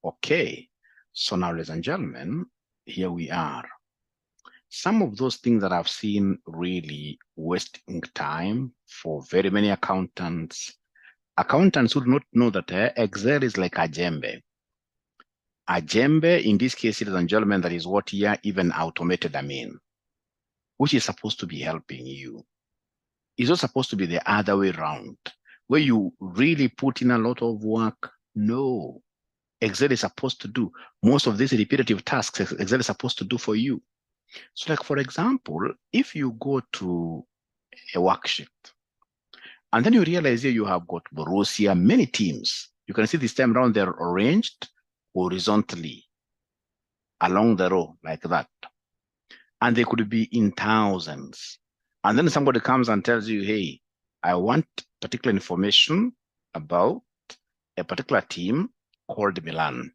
Okay, so now, ladies and gentlemen, here we are. Some of those things that I've seen really wasting time for very many accountants. Accountants would not know that Excel is like a djembe. A djembe, in this case, ladies and gentlemen, that is what here even automated, which is supposed to be helping you. It's not supposed to be the other way around, where you really put in a lot of work. No. Excel is supposed to do most of these repetitive tasks. Excel is supposed to do for you. So, like, for example, if you go to a worksheet and then you realize here you have got Borussia, many teams. You can see this time around they're arranged horizontally along the row like that. And they could be in thousands. And then somebody comes and tells you, hey, I want particular information about a particular team called Milan.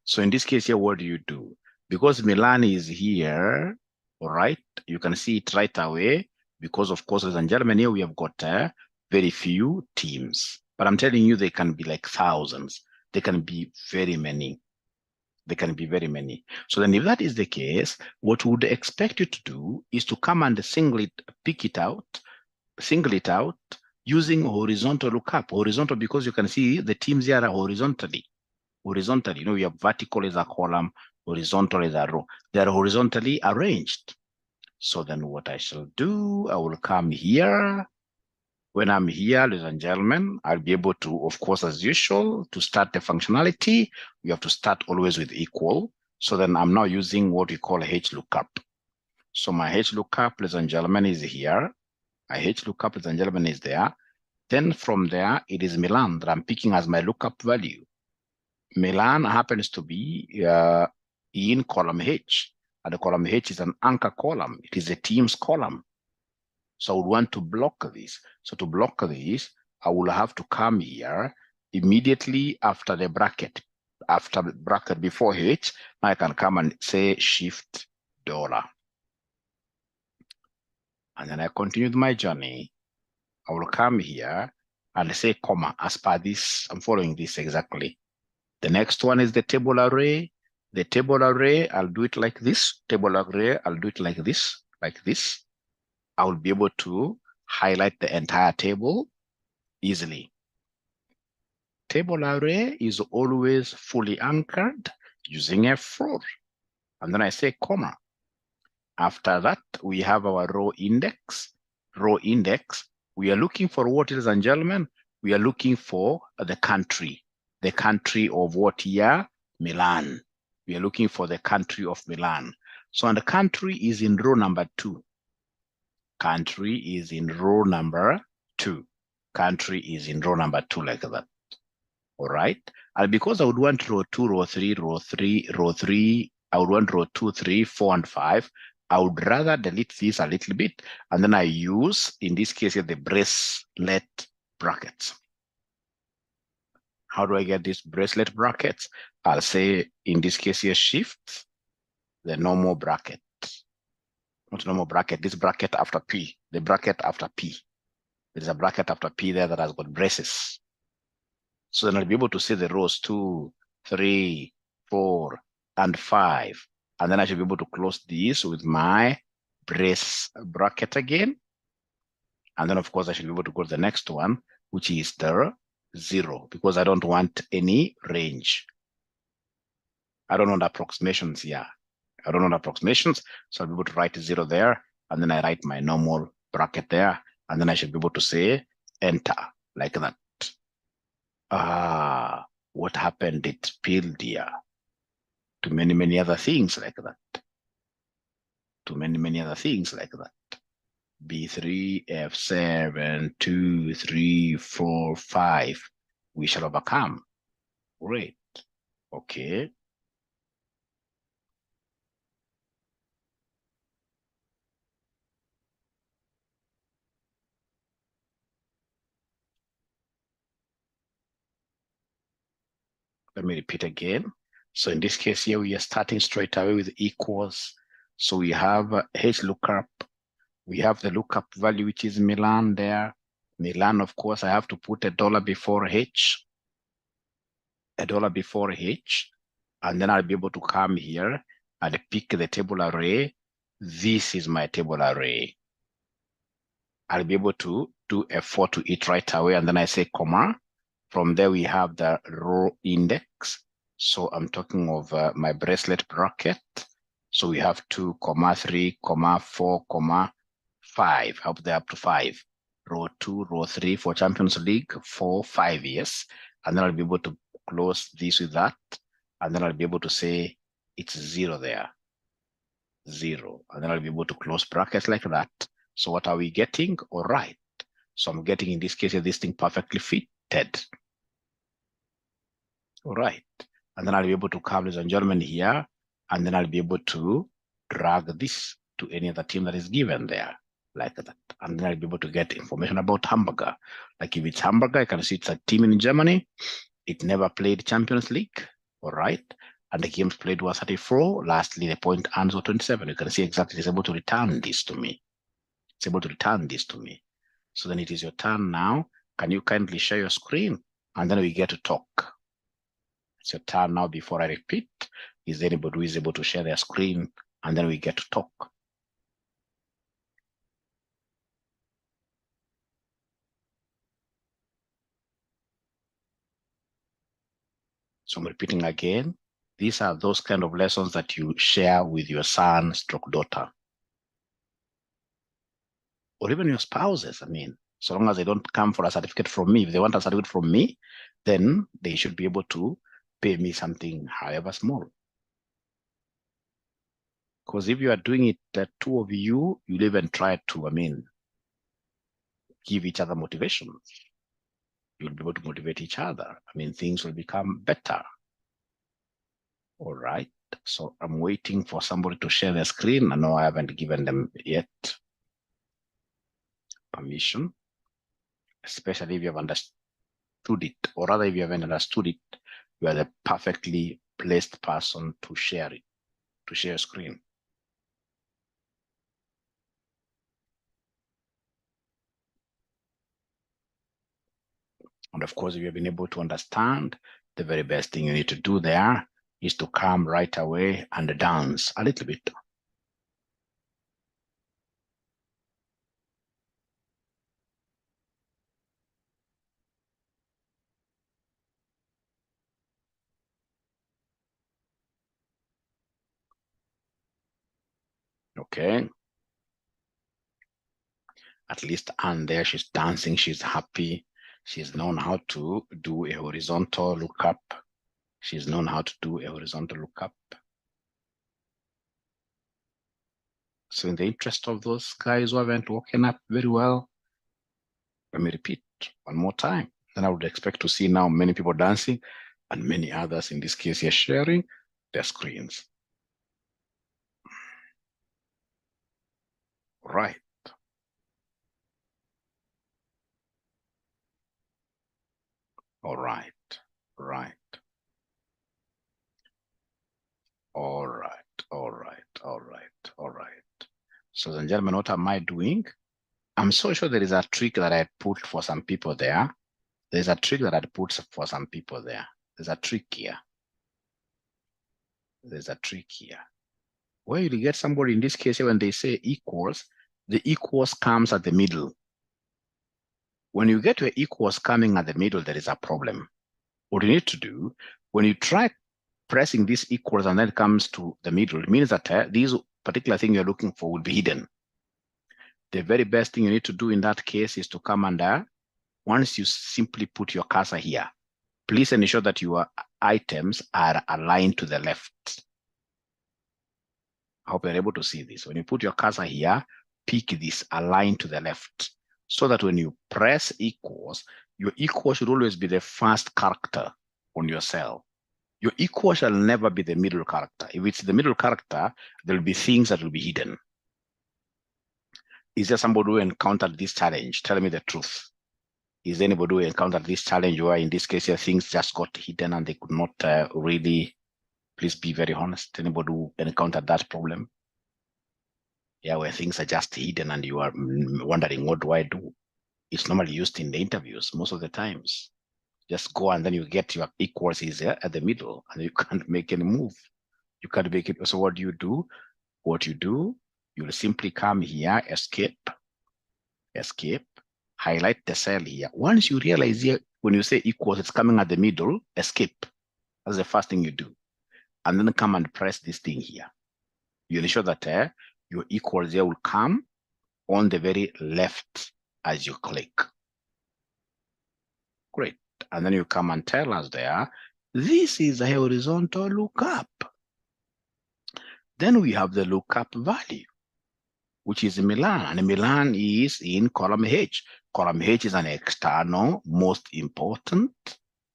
So in this case here, what do? Because Milan is here, all right, you can see it right away because, of course, ladies and gentlemen, here we have got very few teams. But I'm telling you, they can be like thousands. They can be very many. So then if that is the case, what we would expect you to do is to come and single it out using horizontal lookup. Horizontal because you can see the teams here are horizontally. You know, you have vertical as a column, horizontal as a row. They are horizontally arranged. So then what I shall do, I will come here. When I'm here, ladies and gentlemen, I'll be able to, of course, as usual, to start the functionality, we have to start always with equal. So then I'm now using what we call HLOOKUP. So my HLOOKUP, ladies and gentlemen, is here. My HLOOKUP, ladies and gentlemen, is there. Then from there, it is Milan that I'm picking as my lookup value. Milan happens to be in column H, and the column H is an anchor column. It is a team's column. So I would want to block this. So to block this, I will have to come here immediately after the bracket. After the bracket before H, I can come and say shift $. And then I continue my journey. I will come here and say comma as per this. I'm following this exactly. The next one is the table array. The table array, I'll do it like this. Table array, I'll do it like this, I will be able to highlight the entire table easily. Table array is always fully anchored using a for. And then I say comma. After that, we have our row index. Row index, we are looking for what, ladies and gentlemen? We are looking for the country. The country of what here? Milan. We are looking for the country of Milan. So, and the country is in row number 2. Country is in row number 2. Country is in row number 2 like that. All right. And because I would want row 2, row 3, row 3, I would want row 2, 3, 4, and 5. I would rather delete this a little bit. And then I use, in this case, the bracelet brackets. How do I get these bracelet brackets? I'll say, in this case here, shift, the normal bracket. Not normal bracket, this bracket after P, the bracket after P. There's a bracket after P there that has got braces. So then I'll be able to see the rows 2, 3, 4, and 5. And then I should be able to close this with my brace bracket again. And then, of course, I should be able to go to the next one, which is the 0, because I don't want any range. I don't want approximations here. I don't want approximations, so I'll be able to write 0 there, and then I write my normal bracket there, and then I should be able to say enter, like that. What happened? It spilled here to many other things like that. To many other things like that. B3, F7, 2, 3, 4, 5. We shall overcome. Great. Okay. Let me repeat again. So in this case here, we are starting straight away with equals. So we have HLOOKUP. We have the lookup value, which is Milan there. Milan, of course, I have to put $1 before H. a dollar before H, and then I'll be able to come here and pick the table array. This is my table array. I'll be able to do F4 to it right away, and then I say comma. From there, we have the row index. So I'm talking of my bracelet bracket. So we have 2, 3, 4, 5, up there up to 5. Row 2, row 3 for Champions League, 4, 5 years. And then I'll be able to close this with that. And then I'll be able to say it's 0 there. 0. And then I'll be able to close brackets like that. So what are we getting? All right. So I'm getting, in this case, this thing perfectly fitted. All right. And then I'll be able to come, ladies and gentlemen, here, and then I'll be able to drag this to any other team that is given there, like that. And then I'll be able to get information about Hamburger. Like if it's Hamburger, I can see it's a team in Germany. It never played Champions League. All right. And the games played were 34. Lastly, the point earns were 27. You can see exactly it's able to return this to me. It's able to return this to me. So then it is your turn now. Can you kindly share your screen? And then we get to talk. It's your turn now. Before I repeat, is there anybody who is able to share their screen? And then we get to talk. So I'm repeating again. These are those kind of lessons that you share with your son stroke daughter. Or even your spouses. I mean, so long as they don't come for a certificate from me. If they want a certificate from me, then they should be able to pay me something, however small. Because if you are doing it, the two of you, you'll even try to, give each other motivation. You'll be able to motivate each other. Things will become better. All right. So I'm waiting for somebody to share their screen. I know I haven't given them yet permission, especially if you have understood it, or rather if you haven't understood it, you are the perfectly placed person to share it, to share your screen. And of course, if you have been able to understand, the very best thing you need to do there is to come right away and dance a little bit. Okay. At least Anne there, she's dancing, she's happy. She's known how to do a horizontal lookup. She's known how to do a horizontal lookup. So in the interest of those guys who haven't woken up very well, let me repeat one more time. Then I would expect to see now many people dancing and many others, in this case here, sharing their screens. Right. All right. Right. All right. All right. All right. All right. So, ladies and gentlemen, what am I doing? I'm so sure there is a trick that I put for some people there. There's a trick that I put for some people there. There's a trick here. There's a trick here. Where you get somebody, in this case, when they say equals, the equals comes at the middle. When you get to equals coming at the middle, there is a problem. What you need to do, when you try pressing this equals and then it comes to the middle, it means that these particular thing you're looking for will be hidden. The very best thing you need to do in that case is to come under, once you simply put your cursor here, please ensure that your items are aligned to the left. I hope you're able to see this. When you put your cursor here, pick this, align to the left, so that when you press equals, your equal should always be the first character on your cell. Your equal shall never be the middle character. If it's the middle character, there will be things that will be hidden. Is there somebody who encountered this challenge? Tell me the truth. Is there anybody who encountered this challenge where, in this case, things just got hidden and they could not really? Please be very honest. Anybody who encountered that problem? Yeah, where things are just hidden and you are wondering, what do I do? It's normally used in the interviews most of the times. Just go and then you get your equals is there at the middle, and you can't make any move. You can't make it. So what do you do? What you do, you'll simply come here, escape, highlight the cell here. Once you realize here, when you say equals, it's coming at the middle, escape. That's the first thing you do. And then come and press this thing here. You ensure that your equals here will come on the very left as you click. Great. And then you come and tell us there, this is a horizontal lookup. Then we have the lookup value, which is Milan, and Milan is in column H. Column H is an external, most important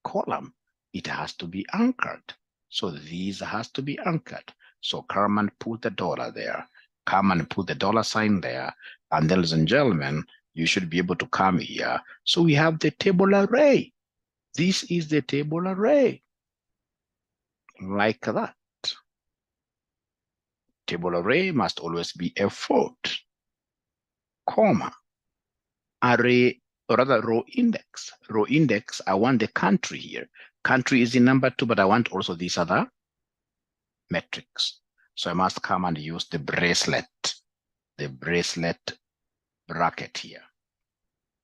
column. It has to be anchored. So this has to be anchored. So come and put the dollar there. Come and put the dollar sign there. And ladies and gentlemen, you should be able to come here. So we have the table array. This is the table array. Like that. Table array must always be a float, comma, array, or rather row index. Row index, I want the country here. Country is in number 2, but I want also these other metrics. So I must come and use the bracelet bracket here.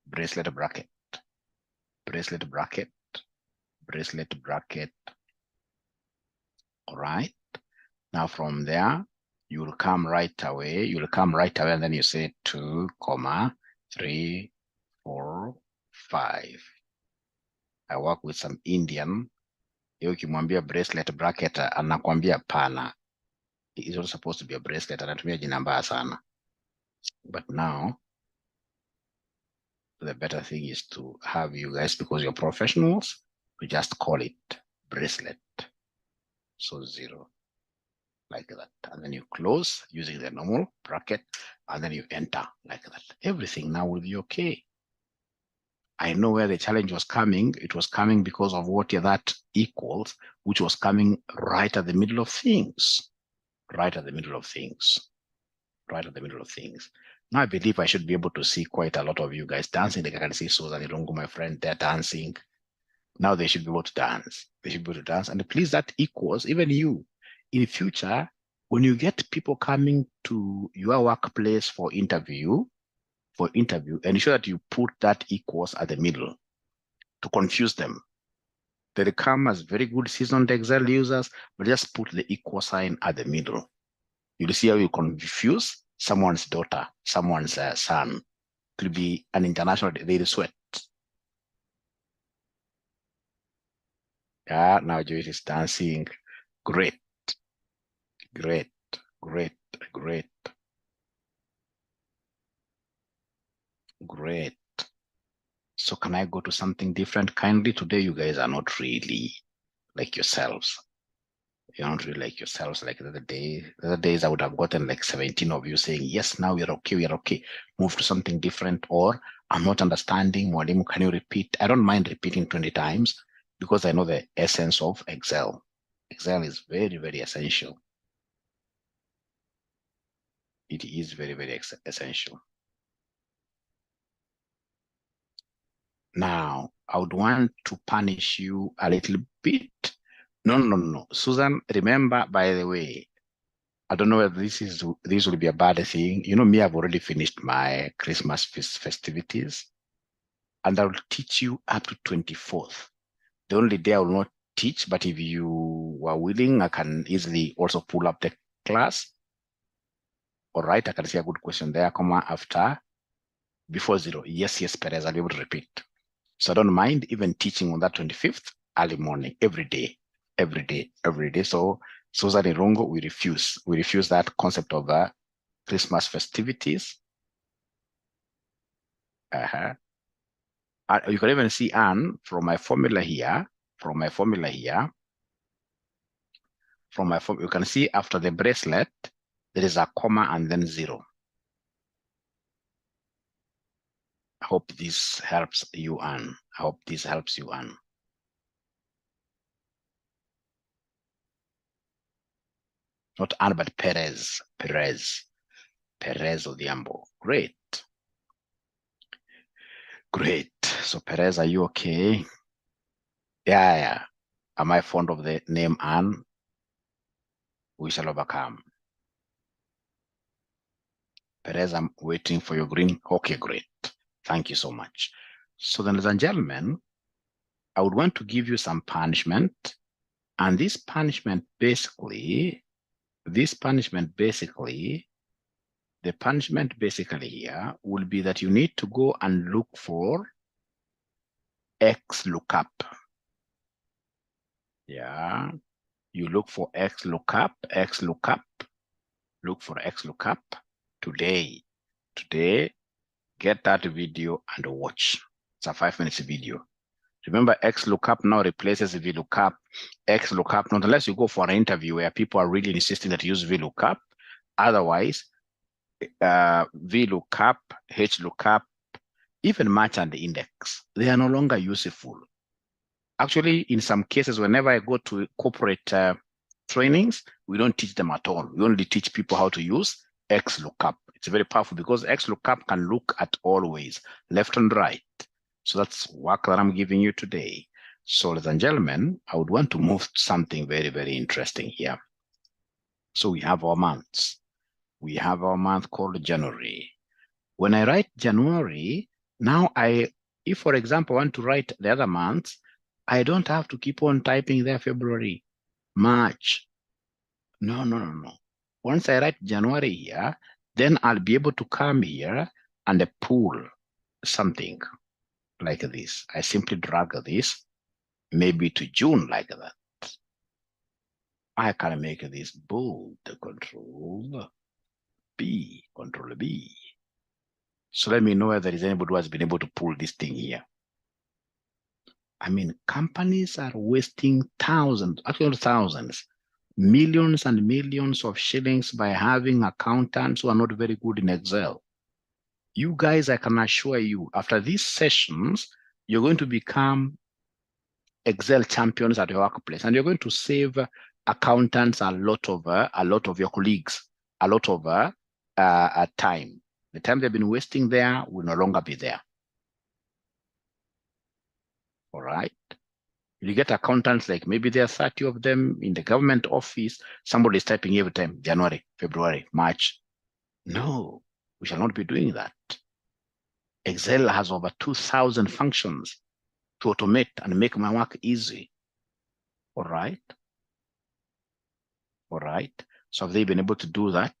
Bracelet bracket. All right. Now from there, you will come right away. And then you say 2, 3, 4, 5. I work with some Indian. Ukimwambia bracelet bracket anakwambia pana. It's also supposed to be a bracelet, anatumia jina mbaya sana. But now, the better thing is to have you guys, because you're professionals, we just call it bracelet. So 0, like that. And then you close using the normal bracket, and then you enter like that. Everything now will be okay. I know where the challenge was coming. It was coming because of what that equals, which was coming right at the middle of things. Right at the middle of things. Now I believe I should be able to see quite a lot of you guys dancing. Like I can see 𝐂𝐶 𝐮𝐫𝐬𝐞𝐬, my friend, they're dancing. Now they should be able to dance. And please, that equals, even you, in the future, when you get people coming to your workplace for interview, ensure that you put that equals at the middle to confuse them. They come as very good seasoned Excel users, but just put the equal sign at the middle. You'll see how you confuse someone's daughter, someone's son. It will be an international daily sweat. Yeah, now Joyce is dancing. Great. So can I go to something different? Kindly, today you guys are not really like yourselves. You're not really like yourselves like the other day. The other days I would have gotten like 17 of you saying, yes, now we're okay. Move to something different, or I'm not understanding. Mwalimu, can you repeat? I don't mind repeating 20 times because I know the essence of Excel. Excel is very, very essential. It is very, very essential. Now, I would want to punish you a little bit. No. Susan, remember, by the way, I don't know whether this will be a bad thing. You know me, I've already finished my Christmas festivities, and I will teach you up to 24th. The only day I will not teach, but if you are willing, I can easily also pull up the class. All right, I can see a good question there, after, before 0. Yes, Perez, I'll be able to repeat. So I don't mind even teaching on that 25th, early morning, every day. So Susan Irungo, we refuse that concept of Christmas festivities. You can even see Anne from my formula here. You can see after the bracelet, there is a comma and then 0. I hope this helps you, Anne. Not Anne, but Perez Odhiambo. Great. So Perez, are you okay? Yeah. Am I fond of the name Anne? We shall overcome. Perez, I'm waiting for your green. Okay, great. Thank you so much. So then, ladies and gentlemen, I would want to give you some punishment. And this punishment basically here will be that you need to go and look for X lookup. Yeah, you look for X lookup, look for X lookup today. Get that video and watch. It's a 5-minute video. Remember, X lookup now replaces VLOOKUP. X lookup, not unless you go for an interview where people are really insisting that you use VLOOKUP. Otherwise, VLOOKUP, HLOOKUP, even match and index, they are no longer useful. Actually, in some cases, whenever I go to corporate trainings, we don't teach them at all. We only teach people how to use X lookup. It's very powerful because X lookup can look at all ways, left and right. So that's work that I'm giving you today. So, ladies and gentlemen, I would want to move to something very, very interesting here. So we have our months. We have our month called January. When I write January, now if for example, I want to write the other months, I don't have to keep on typing there February, March. No. Once I write January here, then I'll be able to come here and pull something like this. I simply drag this maybe to June like that. I can make this bold, Control B. So let me know whether there is anybody who has been able to pull this thing here. I mean, companies are wasting thousands, actually not thousands, millions and millions of shillings by having accountants who are not very good in Excel. You guys, I can assure you, after these sessions, you're going to become Excel champions at your workplace, and you're going to save accountants a lot of your colleagues, a lot of time. The time they've been wasting there will no longer be there. All right. You get accountants, like maybe there are 30 of them in the government office. Somebody is typing every time, January, February, March. No, we shall not be doing that. Excel has over 2,000 functions to automate and make my work easy. All right. So have they been able to do that?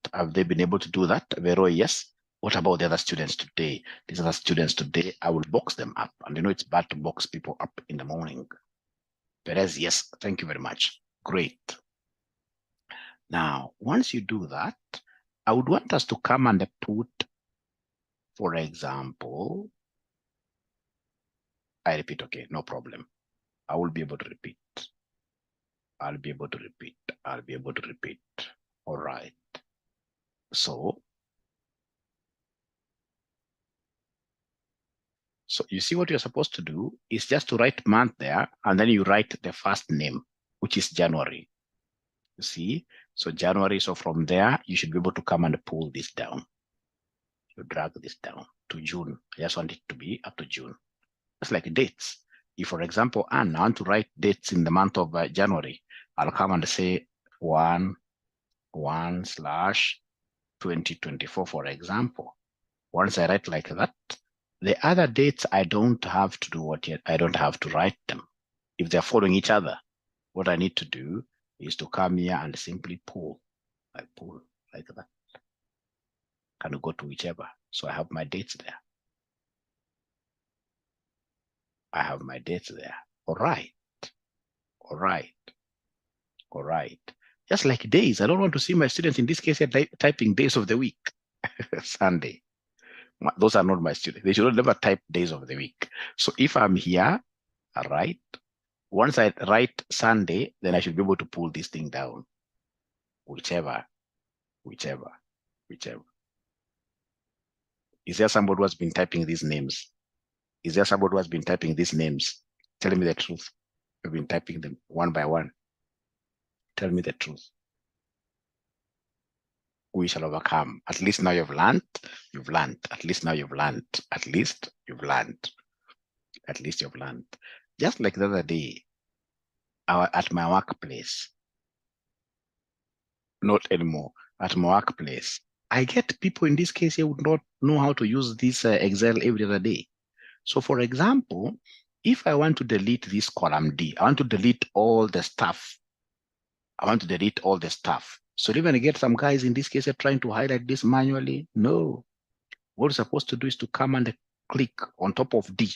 Vero, yes. What about the other students today? These other students today, I will box them up. And you know, it's bad to box people up in the morning. Perez, yes, thank you very much. Great. Now, once you do that, I would want us to come and put, for example, I repeat, okay, no problem. I will be able to repeat. I'll be able to repeat. All right. So you see what you're supposed to do is just to write month there, and then you write the first name, which is January. You see? So January, so from there, you should be able to come and pull this down. You drag this down to June. I just want it to be up to June. It's like dates. If, for example, I want to write dates in the month of January, I'll come and say 1/1/2024, for example. Once I write like that, the other dates, I don't have to do what yet. I don't have to write them. If they're following each other, what I need to do is to come here and simply pull. I pull like that. Can go to whichever. So I have my dates there. All right. Just like days. I don't want to see my students in this case typing days of the week. Sunday. Those are not my students. They should never type days of the week. So if I'm here, all right, once I write Sunday, then I should be able to pull this thing down. Whichever. Is there somebody who has been typing these names? Tell me the truth. You've been typing them one by one. Tell me the truth. We shall overcome. At least now you've learned. At least you've learned. Just like the other day, at my workplace. Not anymore. At my workplace. I get people in this case here would not know how to use this Excel every other day. So for example, if I want to delete this column D, I want to delete all the stuff. I want to delete all the stuff. So even I get some guys in this case are trying to highlight this manually. No. What you're supposed to do is to come and click on top of D.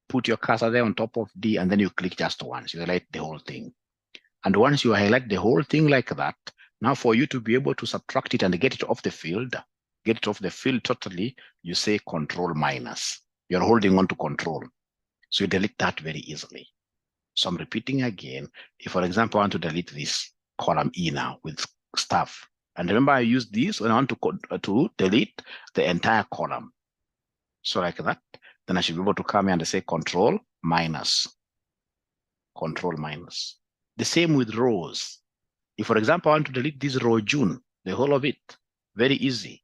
Put your cursor there on top of D, and then you click just once. You highlight the whole thing. And once you highlight the whole thing like that, now for you to be able to subtract it and get it off the field totally, you say control minus. You're holding on to control. So you delete that very easily. So I'm repeating again. If, for example, I want to delete this column E now with stuff. And remember, I use this when I want to delete the entire column. So like that, then I should be able to come here and say control minus. Control minus. The same with rows. If, for example, I want to delete this row June, the whole of it, very easy.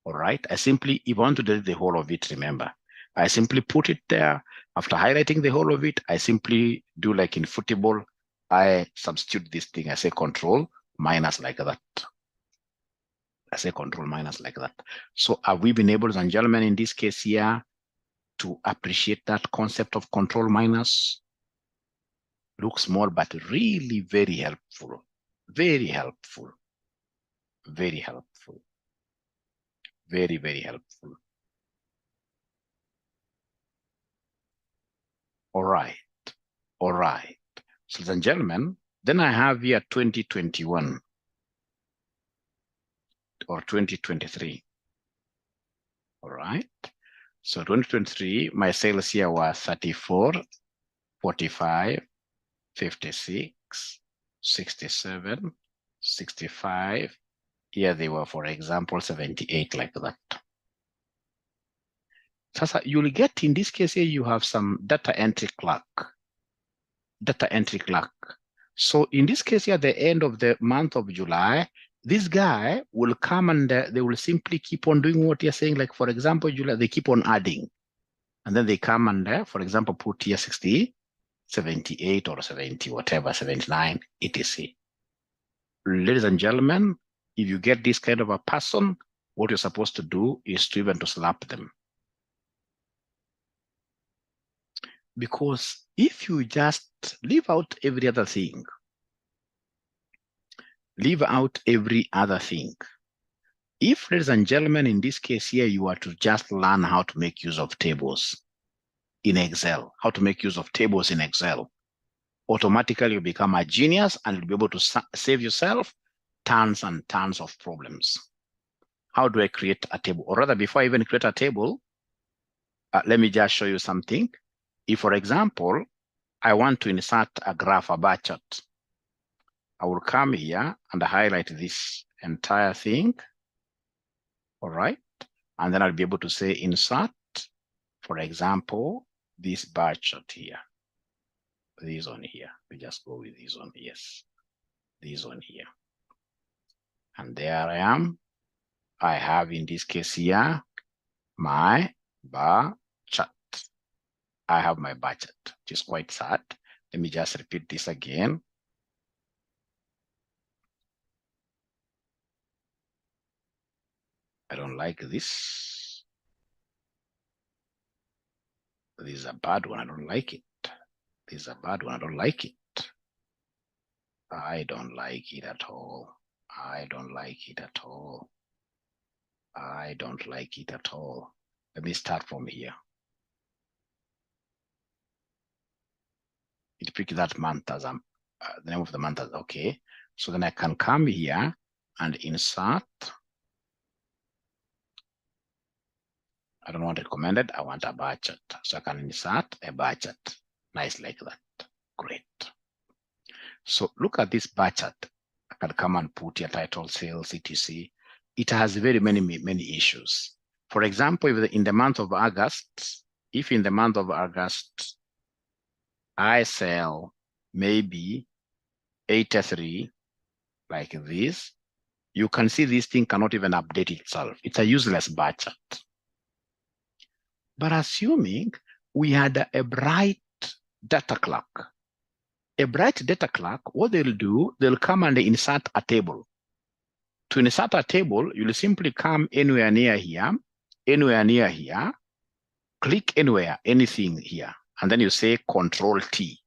All right. If I want to delete the whole of it, remember, I simply put it there. After highlighting the whole of it, I simply do like in football, I substitute this thing. I say control minus like that. I say control minus like that. So have we been able, ladies and gentlemen, in this case here, to appreciate that concept of control minus? Looks small, but really very helpful. Very helpful. Very helpful. Very, very helpful. All right. All right. So, ladies and gentlemen, then I have here 2021 or 2023. All right. So 2023, my sales here were 34, 45, 56, 67, 65. Here they were, for example, 78, like that. So you'll get in this case here, you have some data entry clerk. Data entry clerk. So in this case here, at the end of the month of July, this guy will come and they will simply keep on doing what you're saying. Like, for example, July, they keep on adding. And then they come and, for example, put here 60, 78 or 70, whatever, 79, etc. Ladies and gentlemen, if you get this kind of a person, what you're supposed to do is to even to slap them. Because if you just leave out every other thing, leave out every other thing. If, ladies and gentlemen, in this case here, you are to just learn how to make use of tables in Excel, how to make use of tables in Excel, automatically you become a genius and you'll be able to save yourself tons and tons of problems. How do I create a table? Or rather, before I even create a table, let me just show you something. If, for example, I want to insert a graph, a bar chart, I will come here and highlight this entire thing. All right. And then I'll be able to say insert, for example, this bar chart here. This one here. We just go with this one. Yes. This one here. And there I am. I have in this case here my bar chart. I have my bar chart, which is quite sad. Let me just repeat this again. I don't like this. This is a bad one. I don't like it. This is a bad one. I don't like it. I don't like it at all. I don't like it at all. I don't like it at all. Let me start from here. It picked that month as the name of the month as okay. So then I can come here and insert. I don't want recommended. I want a bar chart. So I can insert a bar chart. Nice like that. Great. So look at this bar chart. I can come and put your title, sales, etc. It has very many issues. For example, if in the month of August, if in the month of August, I sell maybe 83 like this, you can see this thing cannot even update itself. It's a useless bar chart. But assuming we had a bright data clerk, a bright data clerk, what they'll do, they'll come and insert a table. To insert a table, you'll simply come anywhere near here, click anywhere, anything here, and then you say Control T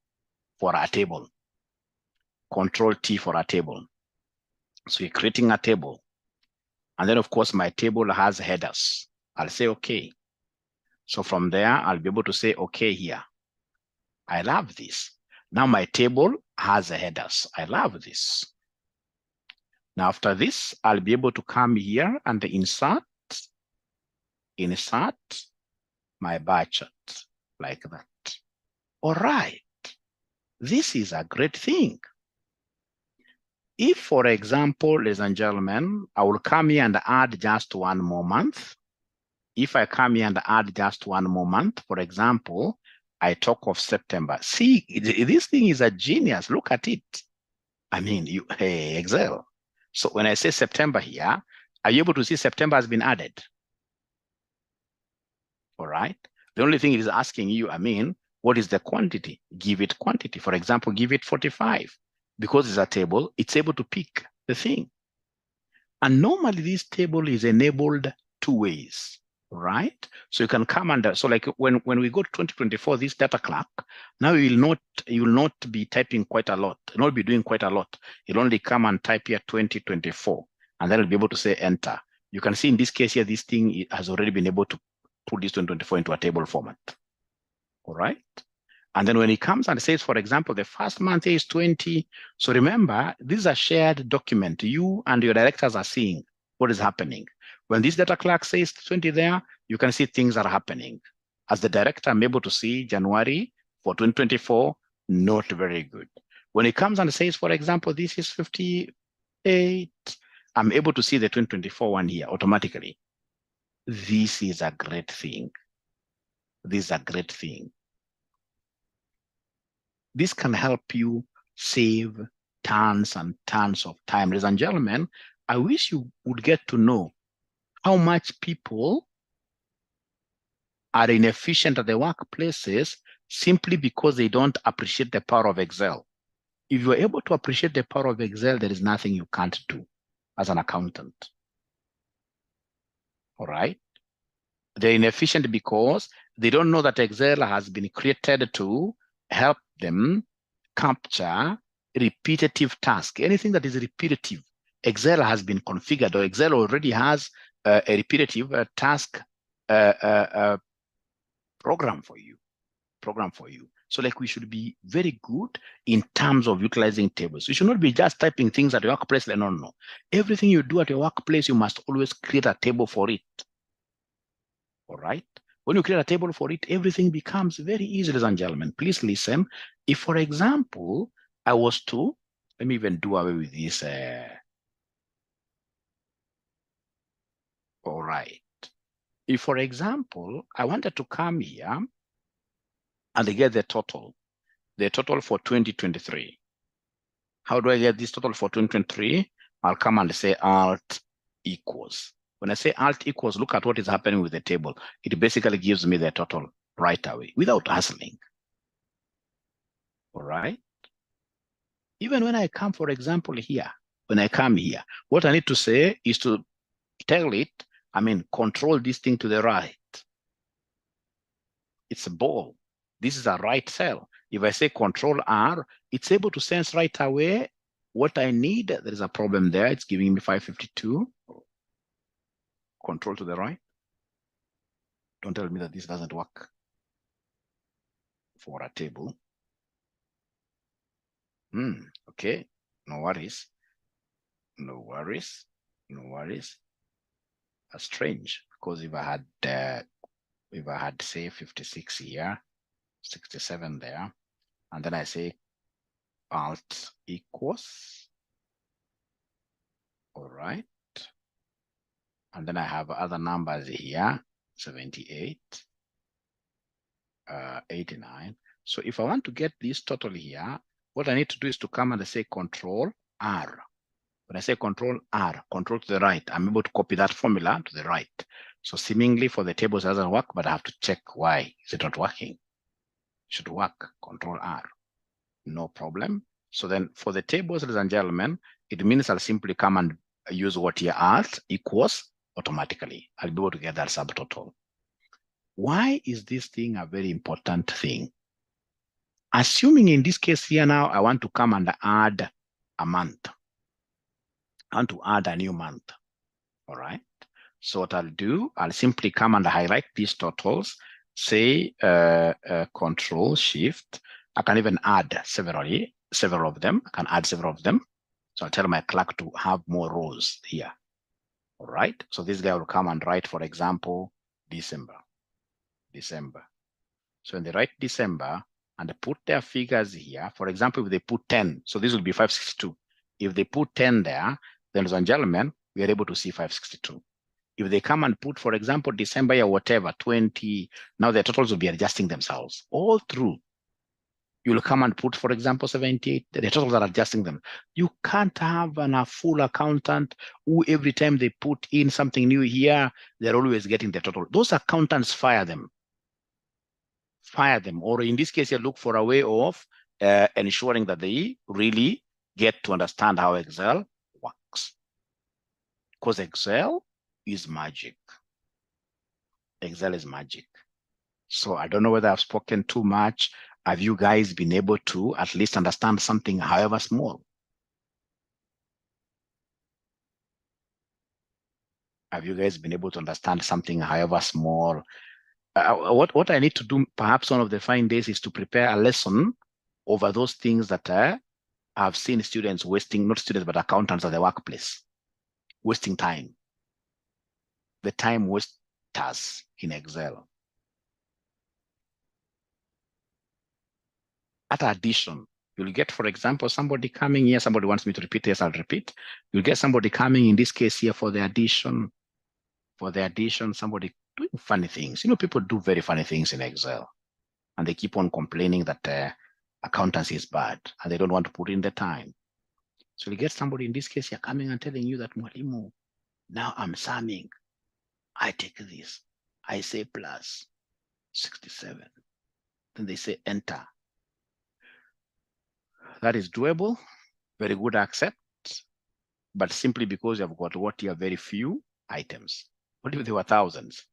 for a table. Control T for a table. So you're creating a table. And then, of course, my table has headers. I'll say OK. So from there, I'll be able to say OK here. I love this. Now my table has headers. I love this. Now after this, I'll be able to come here and insert my bar chart like that. All right. This is a great thing. If, for example, ladies and gentlemen, I will come here and add just one more month. If I come here and add just one more month, for example, I talk of September. See, this thing is a genius. Look at it. I mean, hey, Excel. So when I say September here, are you able to see September has been added? All right. The only thing it is asking you, I mean, what is the quantity? Give it quantity. For example, give it 45. Because it's a table, it's able to pick the thing. And normally this table is enabled two ways, right? So you can come under, so like when we go to 2024, this data clerk, now you will not be typing quite a lot. You'll not be doing quite a lot. You'll only come and type here 2024, and then you'll be able to say enter. You can see in this case here, this thing has already been able to put this 2024 into a table format. All right. And then when it comes and says, for example, the first month is 20. So remember, this is a shared document. You and your directors are seeing what is happening. When this data clerk says 20 there, you can see things are happening. As the director, I'm able to see January for 2024, not very good. When it comes and says, for example, this is 58, I'm able to see the 2024 one here automatically. This is a great thing. This is a great thing. This can help you save tons and tons of time. Ladies and gentlemen, I wish you would get to know how much people are inefficient at their workplaces simply because they don't appreciate the power of Excel. If you're able to appreciate the power of Excel, there is nothing you can't do as an accountant. All right? They're inefficient because they don't know that Excel has been created to help them capture repetitive tasks. Anything that is repetitive, Excel has been configured, or Excel already has a repetitive task program for you. So like we should be very good in terms of utilizing tables. You should not be just typing things at your workplace. No. Everything you do at your workplace, you must always create a table for it. All right? When you create a table for it, everything becomes very easy, ladies and gentlemen. Please listen. If, for example, I was to, let me even do away with this. All right. If, for example, I wanted to come here and get the total for 2023. How do I get this total for 2023? I'll come and say Alt equals. When I say Alt equals, look at what is happening with the table. It basically gives me the total right away without hustling. All right. Even when I come, for example, here, when I come here, what I need to say is to tell it, control this thing to the right. It's a ball. This is a right cell. If I say Control R, it's able to sense right away what I need. There is a problem there. It's giving me 552. Control to the right. Don't tell me that this doesn't work for a table. Okay, no worries. That's strange, because if I had say 56 here, 67 there, and then I say Alt equals, all right. And then I have other numbers here, 78, 89. So if I want to get this total here, what I need to do is to come and say Control R. When I say Control R, control to the right, I'm able to copy that formula to the right. So seemingly for the tables it doesn't work, but I have to check why is it not working. It should work, Control R. No problem. So then for the tables, ladies and gentlemen, it means I'll simply come and use what here alt equals automatically. I'll be able to get that subtotal. Why is this thing a very important thing? Assuming in this case here now, I want to come and add a month. I want to add a new month. All right. So what I'll do, I'll simply come and highlight these totals, say Control Shift. I can even add several of them. I can add several of them. So I'll tell my clerk to have more rows here. All right. So this guy will come and write, for example, December. So when they write December and they put their figures here, for example, if they put 10, so this will be 562. If they put 10 there, then, ladies and gentlemen, we are able to see 562. If they come and put, for example, December or whatever, 20, now their totals will be adjusting themselves all through. You'll come and put, for example, 78, the totals are adjusting them. You can't have a full accountant who every time they put in something new here, they're always getting the total. Those accountants, fire them. Fire them. Or in this case, you look for a way of ensuring that they really get to understand how Excel works. Because Excel is magic. Excel is magic. So I don't know whether I've spoken too much. Have you guys been able to at least understand something, however small? Have you guys been able to understand something, however small? What I need to do, perhaps one of the fine days, is to prepare a lesson over those things that I've seen students wasting, not students, but accountants at the workplace, wasting time. The time wasters in Excel. At addition, you'll get, for example, somebody coming here, somebody wants me to repeat this, I'll repeat. You'll get somebody coming, in this case here, for the addition, somebody doing funny things. You know, people do very funny things in Excel, and they keep on complaining that accountancy is bad, and they don't want to put in the time. So you get somebody, in this case here, coming and telling you that, Mwalimu, now I'm summing. I take this, I say plus 67. Then they say enter. That is doable, very good, accept, but simply because you've got what here, very few items. What if there were thousands?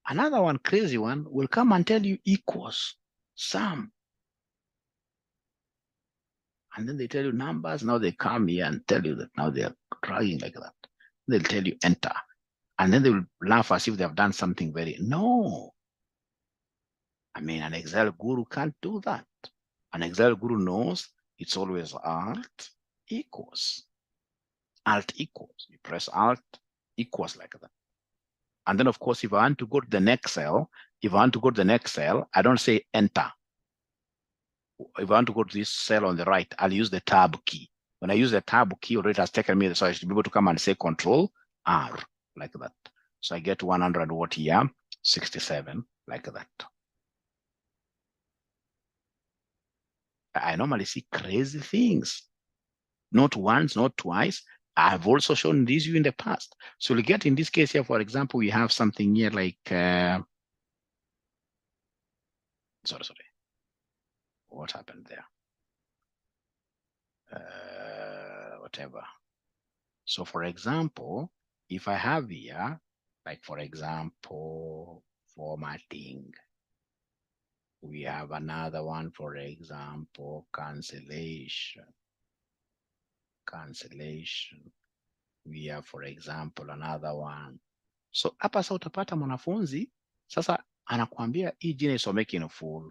Another one, crazy one, will come and tell you equals, sum. And then they tell you numbers. Now they come here and tell you that now they are dragging like that. They'll tell you enter. And then they will laugh as if they have done something very, no. I mean, an Excel guru can't do that. An Excel guru knows it's always alt equals. Alt equals. You press alt equals like that. And then, of course, if I want to go to the next cell, I don't say enter. If I want to go to this cell on the right, I'll use the tab key. When I use the tab key, already has taken me, so I should be able to come and say Control R like that. So I get 100 what here, 67 like that. I normally see crazy things. Not once, not twice. I've also shown these you in the past. So we get, in this case here, for example, we have something here like, sorry. What happened there? Whatever. So for example, if I have here, like for example, formatting, we have another one, for example, cancellation. We have, for example, another one. So hapa sasa utapata mwanafunzi sasa anakuambia hii jina isomeke in full.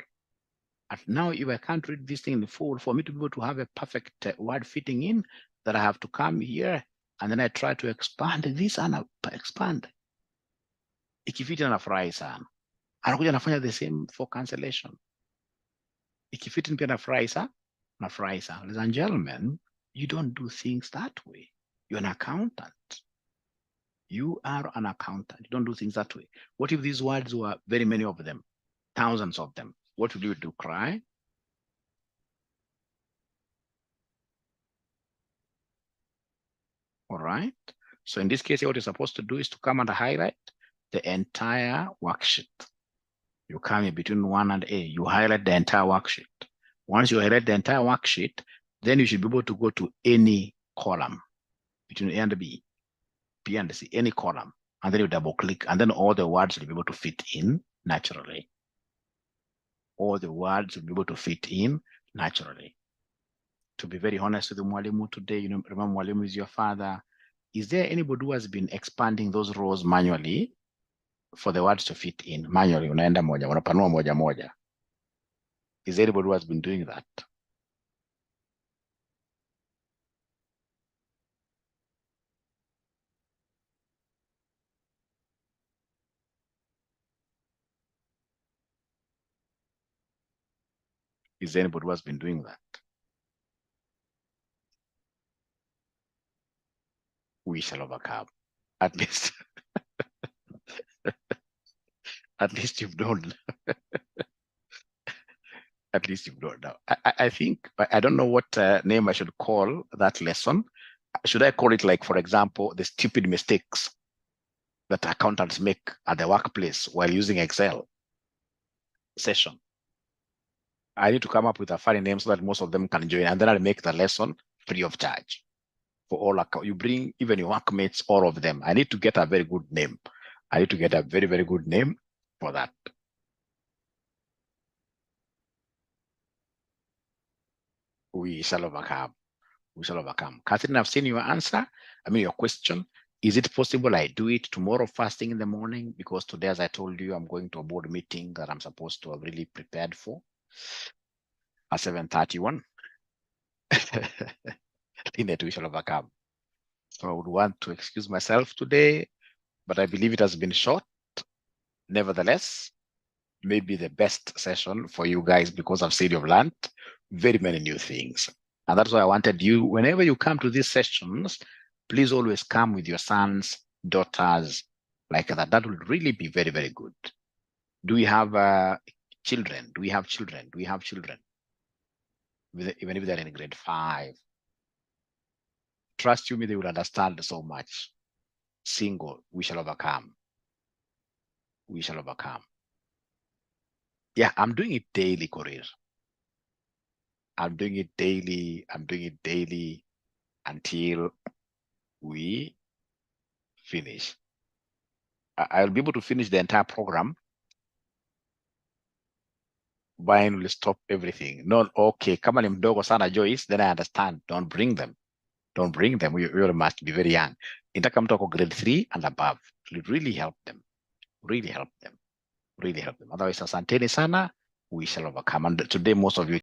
And now if I can't read this thing in full, for me to be able to have a perfect word fitting in, that I have to come here and then I try to expand this and expand. Ikifiti anafurahi sana. Anakuja anafanya the same for cancellation. Ikifiti pia anafurahi sana. Ladies and gentlemen, you don't do things that way. You're an accountant. You are an accountant. You don't do things that way. What if these words were very many of them, thousands of them? What would you do? Cry? All right. So in this case, what you're supposed to do is to come and highlight the entire worksheet. You come in between 1 and A. You highlight the entire worksheet. Once you highlight the entire worksheet, then you should be able to go to any column between A and B, B and C, any column, and then you double click, and then all the words will be able to fit in naturally. All the words will be able to fit in naturally. To be very honest with the Mwalimu today, you know, remember Mwalimu is your father. Is there anybody who has been expanding those rows manually for the words to fit in? Manually, unaenda moja, unapanua moja moja. Is there anybody who has been doing that? Is there anybody who has been doing that? We shall overcome. At least, at least you've done. At least you've done now. I think, I don't know what name I should call that lesson. Should I call it, like, for example, the stupid mistakes that accountants make at the workplace while using Excel session? I need to come up with a funny name so that most of them can join, and then I'll make the lesson free of charge for all. You bring even your workmates, all of them. I need to get a very good name. I need to get a very, very good name for that. We shall overcome. We shall overcome. Catherine, I've seen your answer. I mean, your question. Is it possible I do it tomorrow first thing in the morning? Because today, as I told you, I'm going to a board meeting that I'm supposed to have really prepared for at 7:31. Linet, we shall overcome. So I would want to excuse myself today, but I believe it has been short. Nevertheless, maybe the best session for you guys, because I've said you've learned very many new things. And that's why I wanted you, whenever you come to these sessions, please always come with your sons, daughters, like that. That will really be very, very good. Do we have children? Do we have children? Do we have children? Even if they're in grade 5. Trust you me, they will understand so much. Single, we shall overcome. We shall overcome. Yeah, I'm doing it daily, Korir. I'm doing it daily. I'm doing it daily until we finish. I'll be able to finish the entire program. Brian will stop everything. Not okay. Kama ni mdogo sana Joyce, then I understand. Don't bring them. Don't bring them. You must be very young. Intaka mtu ako grade 3 and above. It will really help them. Really help them. Really help them. Otherwise, asanteni sana. We shall overcome. And today, most of you